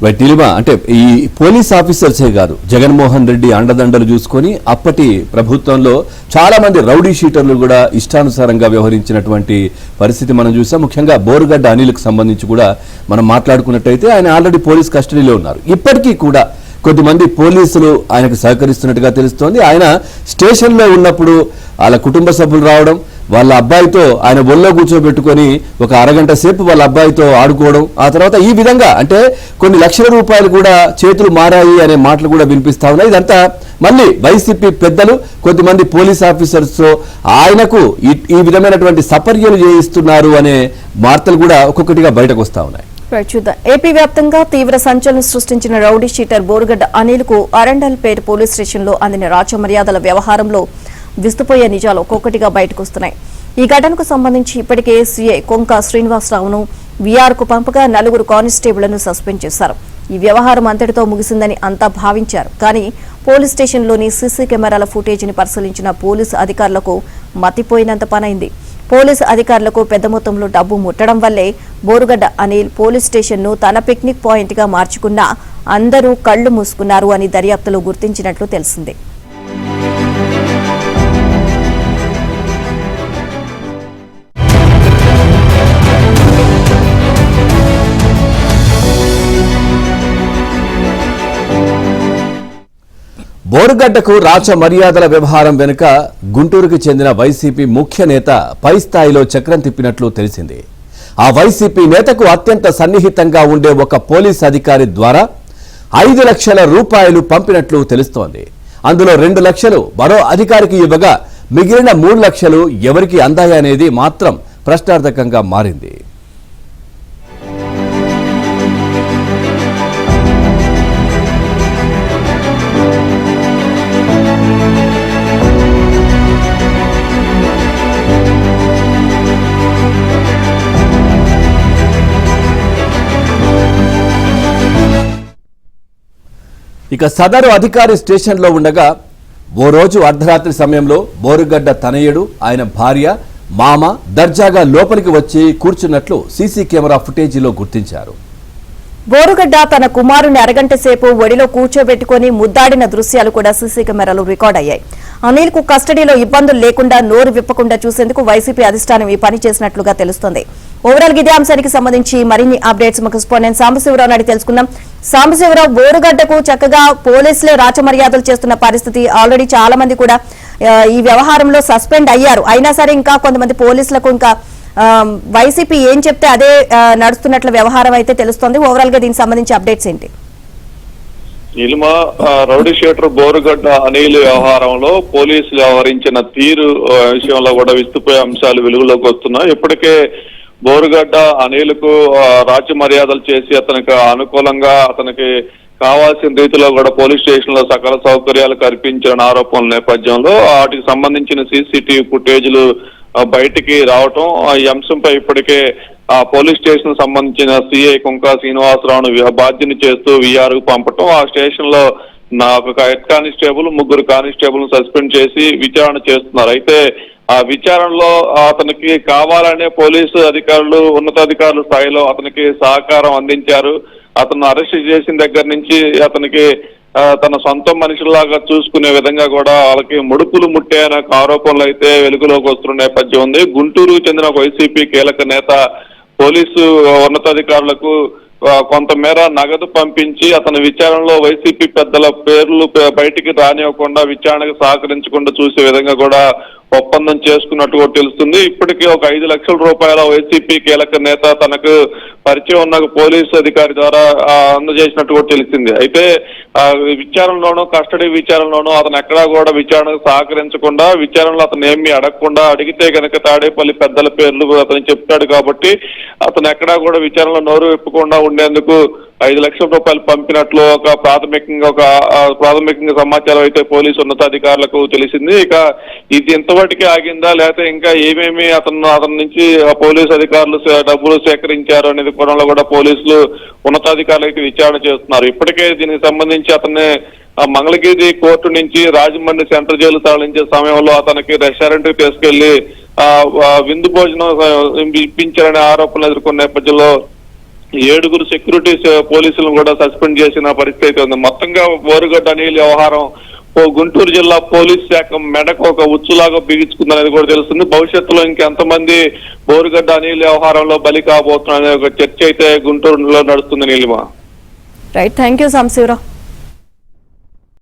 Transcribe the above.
నీలిమా, అంటే ఈ పోలీస్ ఆఫీసర్సే కాదు, జగన్మోహన్ రెడ్డి అండదండలు చూసుకొని అప్పటి ప్రభుత్వంలో చాలా మంది రౌడీ షీటర్లు కూడా ఇష్టానుసారంగా వ్యవహరించినటువంటి పరిస్థితి మనం చూసాం. ముఖ్యంగా బోరుగడ్డ అనిల్కు సంబంధించి కూడా మనం మాట్లాడుకున్నట్టయితే ఆయన ఆల్రెడీ పోలీస్ కస్టడీలో ఉన్నారు. ఇప్పటికీ కూడా కొద్దిమంది పోలీసులు ఆయనకు సహకరిస్తున్నట్టుగా తెలుస్తోంది. ఆయన స్టేషన్లో ఉన్నప్పుడు వాళ్ళ కుటుంబ సభ్యులు రావడం, వాళ్ళ అబ్బాయితో ఆయన ఒళ్ళో కూర్చోబెట్టుకొని ఒక అరగంట సేపు వాళ్ళ అబ్బాయితో ఆడుకోవడం, ఆ తర్వాత ఈ విధంగా అంటే కొన్ని లక్షల రూపాయలు కూడా చేతులు మారాయి అనే మాటలు కూడా వినిపిస్తా ఉన్నాయి. ఇదంతా మళ్ళీ వైసీపీ పెద్దలు కొద్దిమంది పోలీస్ ఆఫీసర్స్తో ఆయనకు ఈ విధమైనటువంటి సపర్యలు చేయిస్తున్నారు అనే వార్తలు కూడా ఒక్కొక్కటిగా బయటకు వస్తా ఉన్నాయి. ఏపీ వ్యాప్తంగా తీవ్ర సంచలనం సృష్టించిన రౌడీ షీటర్ బోరుగడ్డ అనిల్కు అరండల్పేట పోలీస్ స్టేషన్లో అందిన రాచమర్యాదల వ్యవహారంలో విస్తుపోయే నిజాలు ఒక్కొక్కటిగా బయటకు వస్తున్నాయి. ఈ ఘటనకు సంబంధించి ఇప్పటికే సీఐ కొంక శ్రీనివాసరావును వీఆర్కు పంపగా 4 కానిస్టేబుళ్లను సస్పెండ్ చేశారు. ఈ వ్యవహారం అంతటితో ముగిసిందని అంతా భావించారు. కానీ పోలీస్ స్టేషన్లోని సీసీ కెమెరాల ఫుటేజీని పరిశీలించిన పోలీసు అధికారులకు మతిపోయినంత పనైంది. పోలీసు అధికారులకు పెద్ద మొత్తంలో డబ్బు ముట్టడం వల్లే బోరుగడ్డ అనిల్ పోలీస్ స్టేషన్ను తన పిక్నిక్ పాయింట్గా మార్చుకున్నా అందరూ కళ్లు మూసుకున్నారు అని దర్యాప్తులో గుర్తించినట్లు తెలిసింది. బోరుగడ్డకు రాచ మర్యాదల వ్యవహారం వెనుక గుంటూరుకు చెందిన వైసీపీ ముఖ్య నేత పై స్థాయిలో చక్రం తిప్పినట్లు తెలిసింది. ఆ వైసీపీ నేతకు అత్యంత సన్నిహితంగా ఉండే ఒక పోలీస్ అధికారి ద్వారా 5 లక్షల రూపాయలు పంపినట్లు తెలుస్తోంది. అందులో 2 లక్షలు మరో అధికారికి ఇవ్వగా మిగిలిన 3 లక్షలు ఎవరికి అందాయనేది మాత్రం ప్రశ్నార్థకంగా మారింది. ఇక సదరు అధికారి స్టేషన్లో ఉండగా ఓ రోజు అర్ధరాత్రి సమయంలో బోరుగడ్డ తనయుడు, ఆయన భార్య, మామ దర్జాగా లోపలికి వచ్చి కూర్చున్నట్లు సీసీ కెమెరా ఫుటేజీలో గుర్తించారు. బోరుగడ్డ తన కుమారుని అరగంట సేపు ఒడిలో కూర్చోబెట్టుకుని ముద్దాడిన దృశ్యాలు కూడా సీసీ కెమెరాలో రికార్డ్ అయ్యాయి. అనిల్ కు కస్టడీలో ఇబ్బందులు లేకుండా నోరు విప్పకుండా చూసేందుకు వైసీపీ అధిష్టానం ఈ పని చేసినట్లుగా తెలుస్తోంది. ఓవరాల్ ఇదే అంశానికి సంబంధించి మరిన్ని అప్డేట్స్ మా కరెస్పాండెంట్ సాంబశివరావు నాయుడు తెలుసుకుందాం. సాంబశివరావు, బోరుగడ్డకు చక్కగా పోలీసులే రాచమర్యాదలు చేస్తున్న పరిస్థితి, ఆల్రెడీ చాలా మంది కూడా ఈ వ్యవహారంలో సస్పెండ్ అయ్యారు. అయినా సరే ఇంకా కొంతమంది పోలీసులకు ఇంకా వైసీపీ ఏం చెప్తే అదే నడుస్తున్నట్లు వ్యవహారం అయితే తెలుస్తోంది. ఓవరాల్ గా దీనికి సంబంధించి అప్డేట్స్ ఏంటి? నిలుమ రౌడీ షీటర్ బోరుగడ్డ అనిల్ వ్యవహారంలో పోలీసులు వ్యవహరించిన తీరు విషయంలో కూడా విస్తుపోయే అంశాలు వెలుగులోకి వస్తున్నాయి. ఇప్పటికే బోరుగడ్డ అనిల్కు రాజ్య మర్యాదలు చేసి అతనికి అనుకూలంగా అతనికి కావాల్సిన రీతిలో కూడా పోలీస్ స్టేషన్ లో సకల సౌకర్యాలు కల్పించిన ఆరోపణల నేపథ్యంలో వాటికి సంబంధించిన సీసీటీవీ ఫుటేజ్లు బయటికి రావటం, ఈ అంశంపై ఇప్పటికే ఆ పోలీస్ స్టేషన్ సంబంధించిన సిఐ కొంక శ్రీనివాసరావును బాధ్యత చేస్తూ వీఆర్కు పంపటం, ఆ స్టేషన్ లో ఒక హెడ్ కానిస్టేబుల్ 3 కానిస్టేబుల్ సస్పెండ్ చేసి విచారణ చేస్తున్నారు. అయితే ఆ విచారణలో అతనికి కావాలనే పోలీసు అధికారులు ఉన్నతాధికారుల స్థాయిలో అతనికి సహకారం అందించారు. అతను అరెస్ట్ చేసిన దగ్గర నుంచి అతనికి తన సొంత మనుషుల్లాగా చూసుకునే విధంగా కూడా వాళ్ళకి ముడుపులు ముట్టాయనే ఆరోపణలు అయితే వెలుగులోకి వస్తున్న నేపథ్యం ఉంది. గుంటూరుకు చెందిన వైసీపీ కీలక నేత పోలీసు ఉన్నతాధికారులకు కొంతమేర నగదు పంపించి అతని విచారణలో వైసీపీ పెద్దల పేర్లు బయటికి రానివ్వకుండా విచారణకు సహకరించకుండా చూసే విధంగా కూడా ఒప్పందం చేసుకున్నట్టు తెలుస్తుంది. ఇప్పటికీ ఒక 5 లక్షల రూపాయల వైసీపీ కీలక నేత తనకు పరిచయం ఉన్న పోలీసు అధికారి ద్వారా అందజేసినట్టు తెలిసింది. అయితే విచారణలోనూ కస్టడీ విచారణలోనూ అతను ఎక్కడా కూడా విచారణకు సహకరించకుండా, విచారణలో అతను ఏమీ అడగకుండా, అడిగితే కనుక తాడేపల్లి పెద్దల పేర్లు అతను చెప్తాడు కాబట్టి అతను ఎక్కడా కూడా విచారణలో నోరు విప్పకుండా ఉండేందుకు 5 లక్షల రూపాయలు పంపినట్లు ప్రాథమికంగా సమాచారం అయితే పోలీసు ఉన్నతాధికారులకు తెలిసింది. ఇక ఇది ఇంతవరకే ఆగిందా, లేకపోతే ఇంకా ఏమేమి అతని నుంచి పోలీసు అధికారులు డబ్బులు సేకరించారు అనేది కోణంలో కూడా పోలీసులు ఉన్నతాధికారులు అయితే విచారణ చేస్తున్నారు. ఇప్పటికే దీనికి సంబంధించి అతన్ని మంగళగిరి కోర్టు నుంచి రాజమండ్రి సెంట్రల్ జైలు తరలించే సమయంలో అతనికి రెస్టారెంట్ కి తీసుకెళ్లి విందు భోజనం ఇప్పించారనే ఆరోపణలు ఎదుర్కొన్న నేపథ్యంలో 7 సెక్యూరిటీ పోలీసులను కూడా సస్పెండ్ చేసిన పరిస్థితి ఉంది. మొత్తంగా బోరుగడ్డ అనిల్ వ్యవహారం గుంటూరు జిల్లా పోలీస్ శాఖ మెడకు ఒక ఉచ్చులాగా బిగించుకుందనేది కూడా తెలుస్తుంది. భవిష్యత్తులో ఇంకెంతమంది బోరుగడ్డ అనిల్ వ్యవహారంలో బలి కాబోతున్న ఒక చర్చ అయితే గుంటూరులో నడుస్తుంది. Neelima. Right, thank you Sambasivarao.